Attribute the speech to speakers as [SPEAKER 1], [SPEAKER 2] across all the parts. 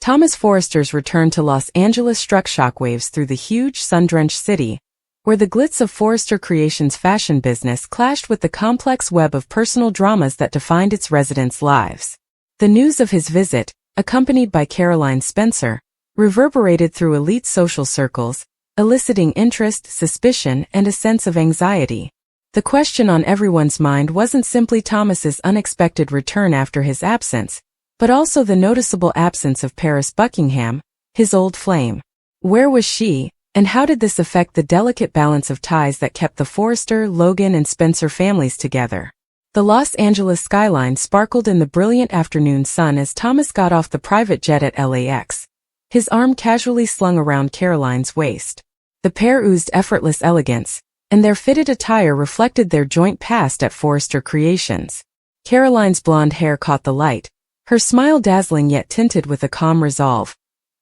[SPEAKER 1] Thomas Forrester's return to Los Angeles struck shockwaves through the huge, sun-drenched city, where the glitz of Forrester Creations' fashion business clashed with the complex web of personal dramas that defined its residents' lives. The news of his visit, accompanied by Caroline Spencer, reverberated through elite social circles, eliciting interest, suspicion, and a sense of anxiety. The question on everyone's mind wasn't simply Thomas's unexpected return after his absence, but also the noticeable absence of Paris Buckingham, his old flame. Where was she, and how did this affect the delicate balance of ties that kept the Forrester, Logan, and Spencer families together? The Los Angeles skyline sparkled in the brilliant afternoon sun as Thomas got off the private jet at LAX, his arm casually slung around Caroline's waist. The pair oozed effortless elegance, and their fitted attire reflected their joint past at Forrester Creations. Caroline's blonde hair caught the light, her smile dazzling yet tinted with a calm resolve,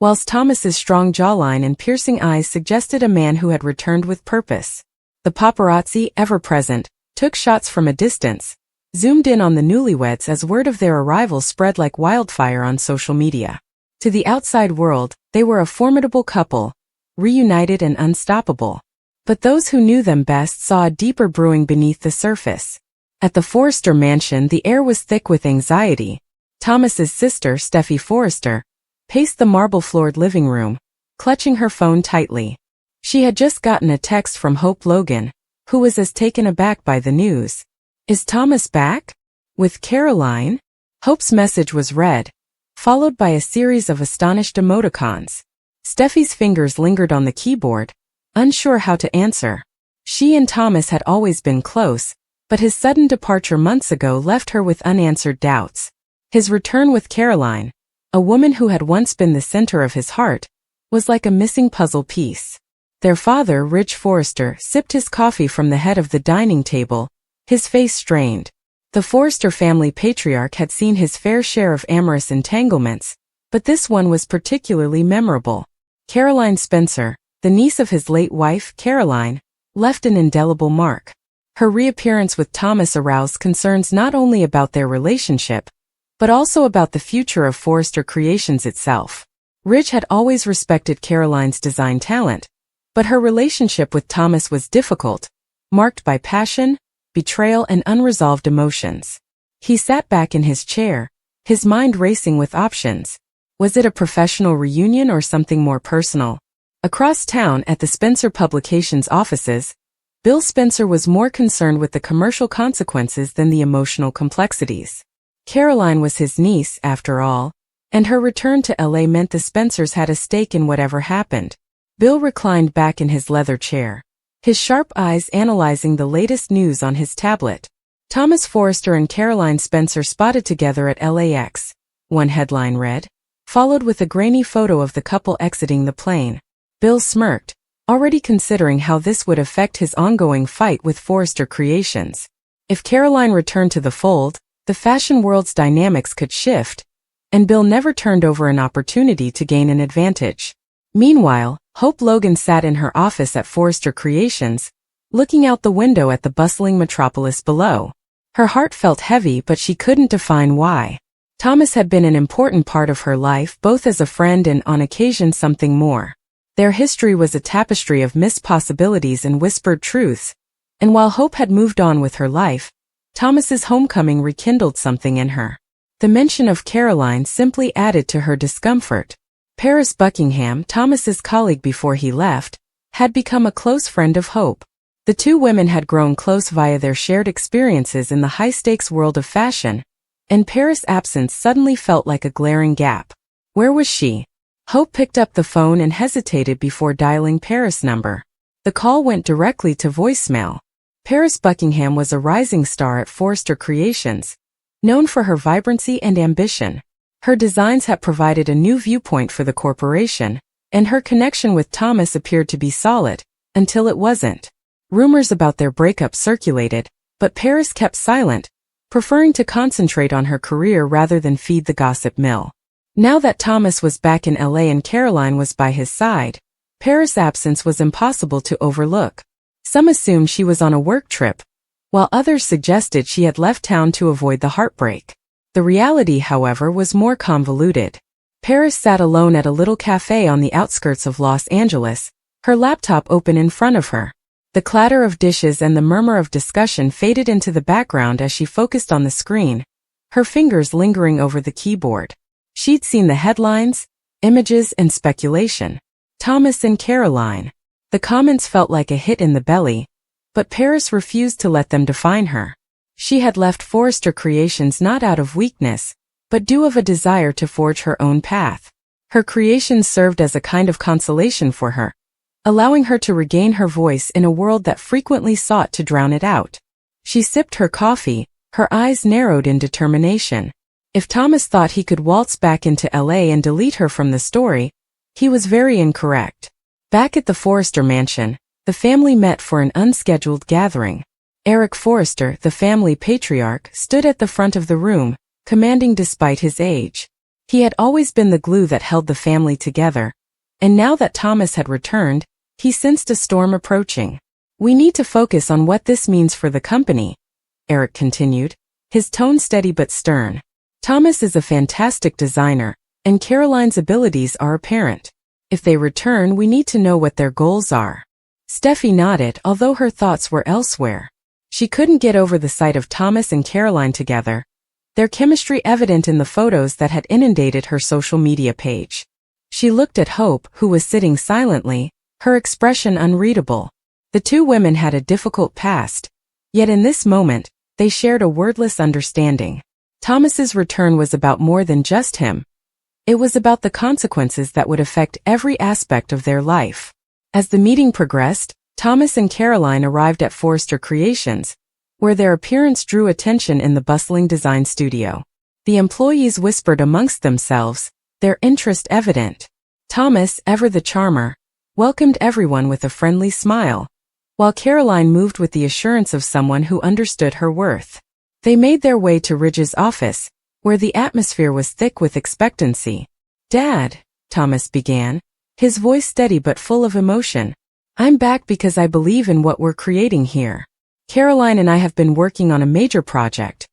[SPEAKER 1] whilst Thomas's strong jawline and piercing eyes suggested a man who had returned with purpose. The paparazzi, ever present, took shots from a distance, zoomed in on the newlyweds as word of their arrival spread like wildfire on social media. To the outside world, they were a formidable couple, reunited and unstoppable. But those who knew them best saw a deeper brewing beneath the surface. At the Forrester mansion, the air was thick with anxiety. Thomas's sister, Steffi Forrester, paced the marble-floored living room, clutching her phone tightly. She had just gotten a text from Hope Logan, who was as taken aback by the news. "Is Thomas back? With Caroline?" Hope's message was read, followed by a series of astonished emoticons. Steffi's fingers lingered on the keyboard, unsure how to answer. She and Thomas had always been close, but his sudden departure months ago left her with unanswered doubts. His return with Caroline, a woman who had once been the center of his heart, was like a missing puzzle piece. Their father, Rich Forrester, sipped his coffee from the head of the dining table, his face strained. The Forrester family patriarch had seen his fair share of amorous entanglements, but this one was particularly memorable. Caroline Spencer, the niece of his late wife, Caroline, left an indelible mark. Her reappearance with Thomas aroused concerns not only about their relationship, but also about the future of Forrester Creations itself. Rich had always respected Caroline's design talent, but her relationship with Thomas was difficult, marked by passion, betrayal, and unresolved emotions. He sat back in his chair, his mind racing with options. Was it a professional reunion or something more personal? Across town at the Spencer Publications offices, Bill Spencer was more concerned with the commercial consequences than the emotional complexities. Caroline was his niece, after all, and her return to LA meant the Spencers had a stake in whatever happened. Bill reclined back in his leather chair, his sharp eyes analyzing the latest news on his tablet. Thomas Forrester and Caroline Spencer spotted together at LAX, one headline read, followed with a grainy photo of the couple exiting the plane. Bill smirked, already considering how this would affect his ongoing fight with Forrester Creations. If Caroline returned to the fold, the fashion world's dynamics could shift, and Bill never turned over an opportunity to gain an advantage. Meanwhile, Hope Logan sat in her office at Forrester Creations, looking out the window at the bustling metropolis below. Her heart felt heavy, but she couldn't define why. Thomas had been an important part of her life, both as a friend and, on occasion, something more. Their history was a tapestry of missed possibilities and whispered truths, and while Hope had moved on with her life, Thomas's homecoming rekindled something in her. The mention of Caroline simply added to her discomfort. Paris Buckingham, Thomas's colleague before he left, had become a close friend of Hope. The two women had grown close via their shared experiences in the high-stakes world of fashion, and Paris' absence suddenly felt like a glaring gap. Where was she? Hope picked up the phone and hesitated before dialing Paris' number. The call went directly to voicemail. Paris Buckingham was a rising star at Forrester Creations, known for her vibrancy and ambition. Her designs had provided a new viewpoint for the corporation, and her connection with Thomas appeared to be solid, until it wasn't. Rumors about their breakup circulated, but Paris kept silent, preferring to concentrate on her career rather than feed the gossip mill. Now that Thomas was back in LA and Caroline was by his side, Paris' absence was impossible to overlook. Some assumed she was on a work trip, while others suggested she had left town to avoid the heartbreak. The reality, however, was more convoluted. Paris sat alone at a little cafe on the outskirts of Los Angeles, her laptop open in front of her. The clatter of dishes and the murmur of discussion faded into the background as she focused on the screen, her fingers lingering over the keyboard. She'd seen the headlines, images, and speculation. Thomas and Caroline. The comments felt like a hit in the belly, but Paris refused to let them define her. She had left Forrester Creations not out of weakness, but due of a desire to forge her own path. Her creations served as a kind of consolation for her, allowing her to regain her voice in a world that frequently sought to drown it out. She sipped her coffee, her eyes narrowed in determination. If Thomas thought he could waltz back into LA and delete her from the story, he was very incorrect. Back at the Forrester mansion, the family met for an unscheduled gathering. Eric Forrester, the family patriarch, stood at the front of the room, commanding despite his age. He had always been the glue that held the family together, and now that Thomas had returned, he sensed a storm approaching. "We need to focus on what this means for the company," Eric continued, his tone steady but stern. "Thomas is a fantastic designer, and Caroline's abilities are apparent. If they return, we need to know what their goals are." Steffi nodded, although her thoughts were elsewhere. She couldn't get over the sight of Thomas and Caroline together, their chemistry evident in the photos that had inundated her social media page. She looked at Hope, who was sitting silently, her expression unreadable. The two women had a difficult past, yet in this moment, they shared a wordless understanding. Thomas's return was about more than just him. It was about the consequences that would affect every aspect of their life. As the meeting progressed, Thomas and Caroline arrived at Forrester Creations, where their appearance drew attention in the bustling design studio. The employees whispered amongst themselves, their interest evident. Thomas, ever the charmer, welcomed everyone with a friendly smile, while Caroline moved with the assurance of someone who understood her worth. They made their way to Ridge's office, where the atmosphere was thick with expectancy. "Dad," Thomas began, his voice steady but full of emotion, "I'm back because I believe in what we're creating here. Caroline and I have been working on a major project,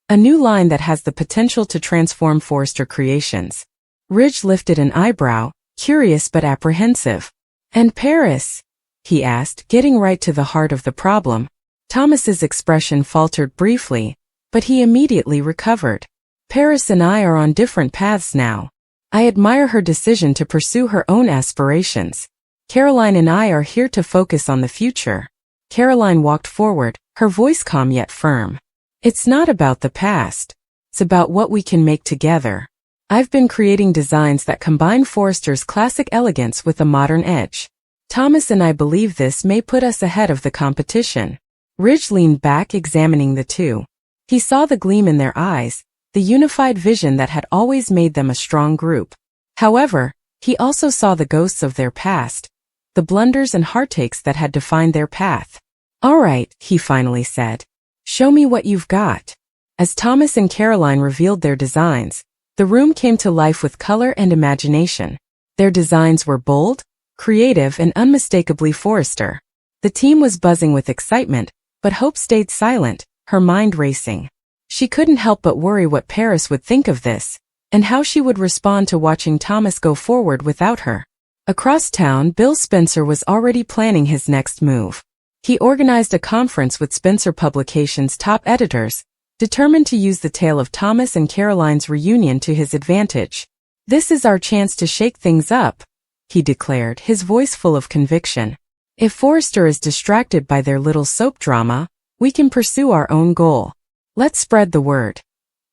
[SPEAKER 1] a new line that has the potential to transform Forrester Creations." Ridge lifted an eyebrow, curious but apprehensive. "And Paris?" he asked, getting right to the heart of the problem. Thomas's expression faltered briefly, but he immediately recovered. "Paris and I are on different paths now. I admire her decision to pursue her own aspirations. Caroline and I are here to focus on the future." Caroline walked forward, her voice calm yet firm. "It's not about the past. It's about what we can make together. I've been creating designs that combine Forrester's classic elegance with a modern edge. Thomas and I believe this may put us ahead of the competition." Ridge leaned back, examining the two. He saw the gleam in their eyes, the unified vision that had always made them a strong group. However, he also saw the ghosts of their past, the blunders and heartaches that had defined their path. "All right," he finally said. "Show me what you've got." As Thomas and Caroline revealed their designs, the room came to life with color and imagination. Their designs were bold, creative, and unmistakably Forrester. The team was buzzing with excitement, but Hope stayed silent, her mind racing. She couldn't help but worry what Paris would think of this, and how she would respond to watching Thomas go forward without her. Across town, Bill Spencer was already planning his next move. He organized a conference with Spencer Publications' top editors, determined to use the tale of Thomas and Caroline's reunion to his advantage. "This is our chance to shake things up," he declared, his voice full of conviction. "If Forrester is distracted by their little soap drama, we can pursue our own goal. Let's spread the word.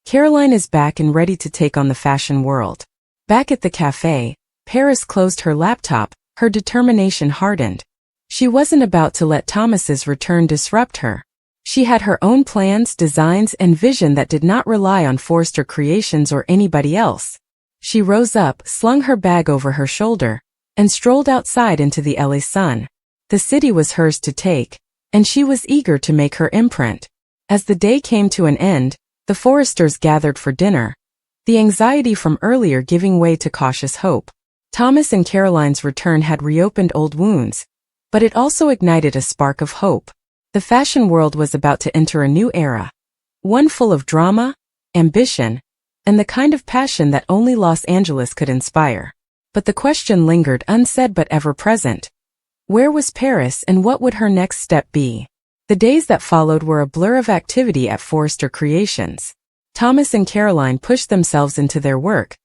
[SPEAKER 1] Caroline is back and ready to take on the fashion world." Back at the cafe, Paris closed her laptop, her determination hardened. She wasn't about to let Thomas's return disrupt her. She had her own plans, designs, and vision that did not rely on Forrester Creations or anybody else. She rose up, slung her bag over her shoulder, and strolled outside into the LA sun. The city was hers to take, and she was eager to make her imprint. As the day came to an end, the Forresters gathered for dinner, the anxiety from earlier giving way to cautious hope. Thomas and Caroline's return had reopened old wounds, but it also ignited a spark of hope. The fashion world was about to enter a new era, one full of drama, ambition, and the kind of passion that only Los Angeles could inspire. But the question lingered unsaid but ever present. Where was Paris and what would her next step be? The days that followed were a blur of activity at Forrester Creations. Thomas and Caroline pushed themselves into their work,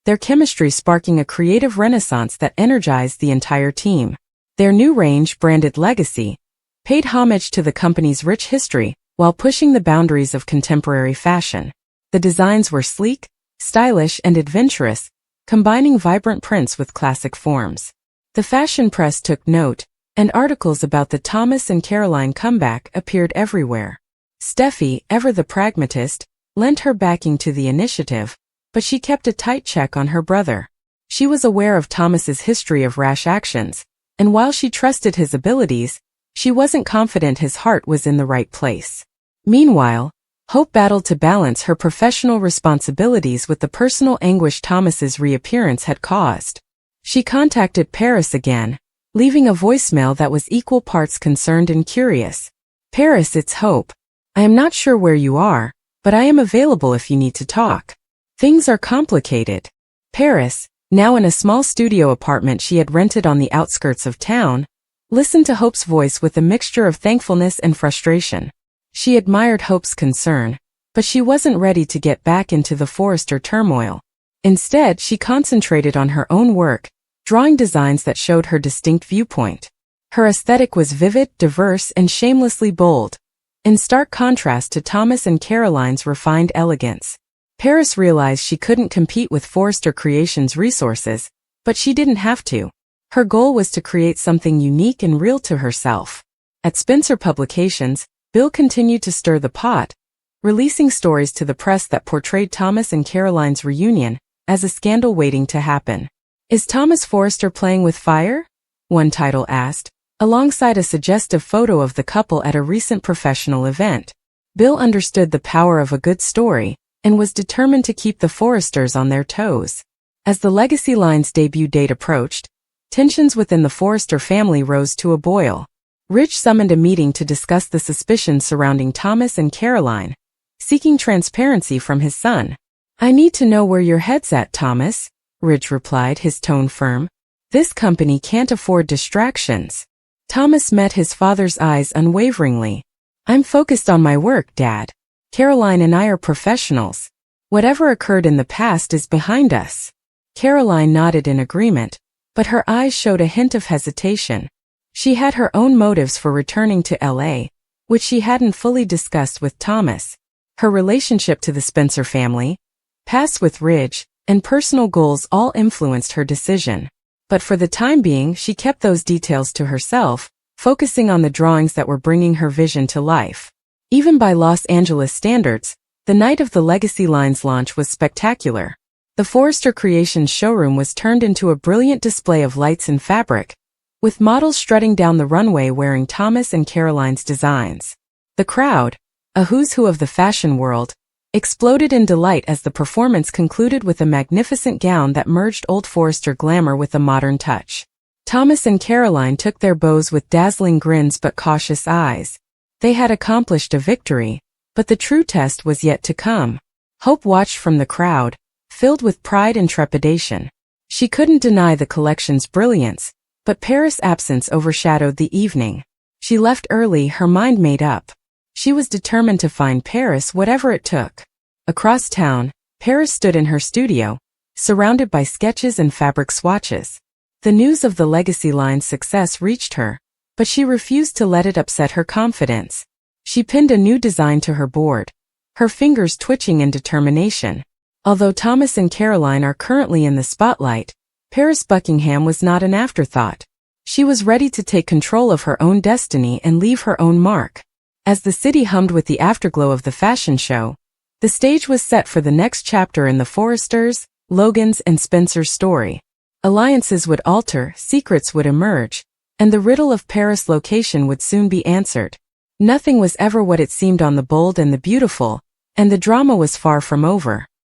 [SPEAKER 1] their chemistry sparking a creative renaissance that energized the entire team. Their new range, branded Legacy, paid homage to the company's rich history while pushing the boundaries of contemporary fashion. The designs were sleek, stylish, and adventurous, combining vibrant prints with classic forms. The fashion press took note, and articles about the Thomas and Caroline comeback appeared everywhere. Steffi, ever the pragmatist, lent her backing to the initiative, but she kept a tight check on her brother. She was aware of Thomas's history of rash actions, and while she trusted his abilities, she wasn't confident his heart was in the right place. Meanwhile, Hope battled to balance her professional responsibilities with the personal anguish Thomas's reappearance had caused. She contacted Paris again, leaving a voicemail that was equal parts concerned and curious. "Paris, it's Hope. I am not sure where you are, but I am available if you need to talk. Things are complicated." Paris, now in a small studio apartment she had rented on the outskirts of town, listened to Hope's voice with a mixture of thankfulness and frustration. She admired Hope's concern, but she wasn't ready to get back into the Forrester turmoil. Instead, she concentrated on her own work, drawing designs that showed her distinct viewpoint. Her aesthetic was vivid, diverse, and shamelessly bold, in stark contrast to Thomas and Caroline's refined elegance. Paris realized she couldn't compete with Forrester Creations' resources, but she didn't have to. Her goal was to create something unique and real to herself. At Spencer Publications, Bill continued to stir the pot, releasing stories to the press that portrayed Thomas and Caroline's reunion as a scandal waiting to happen. "Is Thomas Forrester playing with fire?" one title asked, alongside a suggestive photo of the couple at a recent professional event. Bill understood the power of a good story and was determined to keep the Forresters on their toes. As the Legacy line's debut date approached, tensions within the Forrester family rose to a boil. Rich summoned a meeting to discuss the suspicions surrounding Thomas and Caroline, seeking transparency from his son. "I need to know where your head's at, Thomas," Rich replied, his tone firm. "This company can't afford distractions." Thomas met his father's eyes unwaveringly. "I'm focused on my work, Dad. Caroline and I are professionals. Whatever occurred in the past is behind us." Caroline nodded in agreement, but her eyes showed a hint of hesitation. She had her own motives for returning to LA, which she hadn't fully discussed with Thomas. Her relationship to the Spencer family, past with Ridge, and personal goals all influenced her decision. But for the time being, she kept those details to herself, focusing on the drawings that were bringing her vision to life. Even by Los Angeles standards, the night of the Legacy line's launch was spectacular. The Forrester Creations showroom was turned into a brilliant display of lights and fabric, with models strutting down the runway wearing Thomas and Caroline's designs. The crowd, a who's who of the fashion world, exploded in delight as the performance concluded with a magnificent gown that merged old Forrester glamour with a modern touch. Thomas and Caroline took their bows with dazzling grins but cautious eyes. They had accomplished a victory, but the true test was yet to come. Hope watched from the crowd, filled with pride and trepidation. She couldn't deny the collection's brilliance, but Paris' absence overshadowed the evening. She left early, her mind made up. She was determined to find Paris whatever it took. Across town, Paris stood in her studio, surrounded by sketches and fabric swatches. The news of the Legacy line's success reached her, but she refused to let it upset her confidence. She pinned a new design to her board, her fingers twitching in determination. Although Thomas and Caroline are currently in the spotlight, Paris Buckingham was not an afterthought. She was ready to take control of her own destiny and leave her own mark. As the city hummed with the afterglow of the fashion show, the stage was set for the next chapter in the Forresters, Logans, and Spencer's story. Alliances would alter, secrets would emerge, and the riddle of Paris' location would soon be answered. Nothing was ever what it seemed on The Bold and the Beautiful, and the drama was far from over.